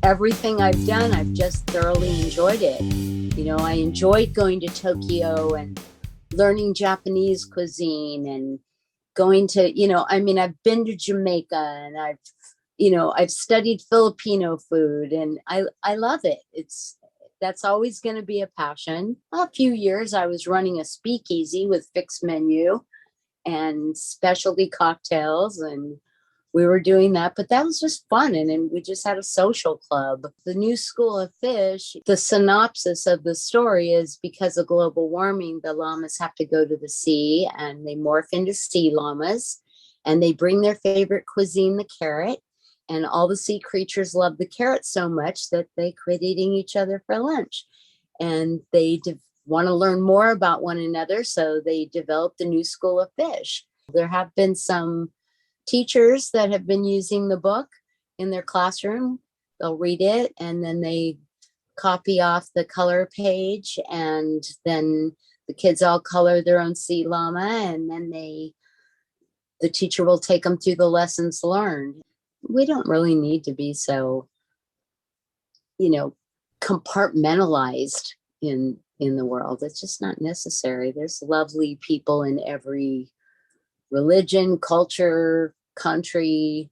Everything I've done, I've just thoroughly enjoyed it. You know, I enjoyed going to Tokyo and learning Japanese cuisine and going to, I've been to Jamaica and I've studied Filipino food and I love it. That's always going to be a passion. A few years I was running a speakeasy with fixed menu and specialty cocktails, and we were doing that, but that was just fun. And then we just had a social club. The new school of fish, the synopsis of the story is because of global warming, the llamas have to go to the sea and they morph into sea llamas and they bring their favorite cuisine, the carrot. And all the sea creatures love the carrot so much that they quit eating each other for lunch. And they want to learn more about one another. So they developed the new school of fish. There have been some teachers that have been using the book in their classroom. They'll read it and then they copy off the color page, and then the kids all color their own sea llama, and then the teacher will take them through the lessons learned. We don't really need to be so, compartmentalized in the world. It's just not necessary. There's lovely people in every religion, culture, country.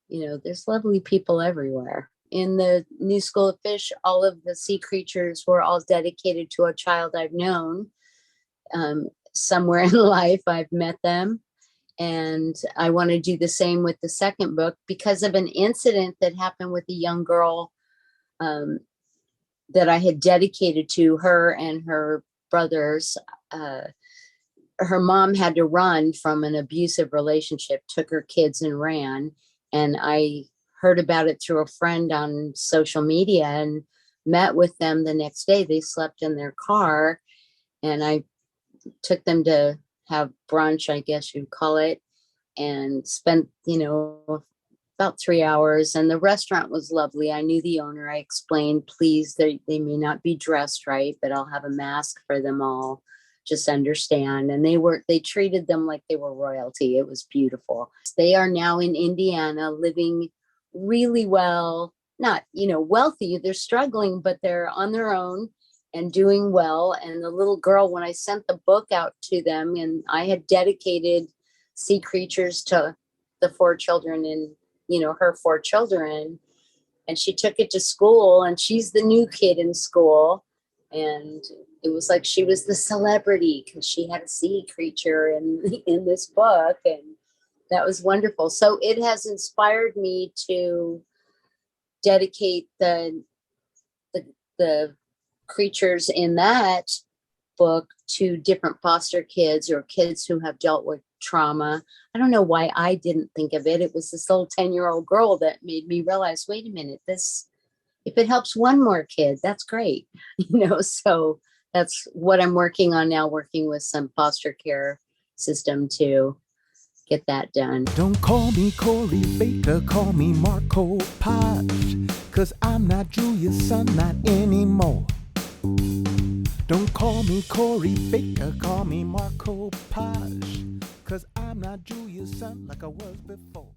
There's lovely people everywhere. In the new school of fish, all of the sea creatures were all dedicated to a child I've known. Somewhere in life, I've met them. And I want to do the same with the second book because of an incident that happened with a young girl that I had dedicated to her and her brothers. Her mom had to run from an abusive relationship, took her kids and ran. And I heard about it through a friend on social media and met with them the next day. They slept in their car and I took them to have brunch, I guess you'd call it, and spent, about 3 hours. And the restaurant was lovely. I knew the owner. I explained, please, they may not be dressed right, but I'll have a mask for them all. Just understand. And they treated them like they were royalty. It was beautiful. They are now in Indiana living really well, not, wealthy. They're struggling, but they're on their own and doing well. And the little girl, when I sent the book out to them, and I had dedicated sea creatures to the 4 children and, her 4 children, and she took it to school, and she's the new kid in school. And it was like she was the celebrity because she had a sea creature in this book. And that was wonderful. So it has inspired me to dedicate the creatures in that book to different foster kids or kids who have dealt with trauma. I don't know why I didn't think of it. It was this little 10-year-old girl that made me realize, wait a minute, if it helps one more kid, that's great. So that's what I'm working on now, working with some foster care system to get that done. Don't call me Corey Baker, call me Marc Copage, 'cause I'm not Julia's son, not anymore. Don't call me Corey Baker, call me Marc Copage, 'cause I'm not Julia's son like I was before.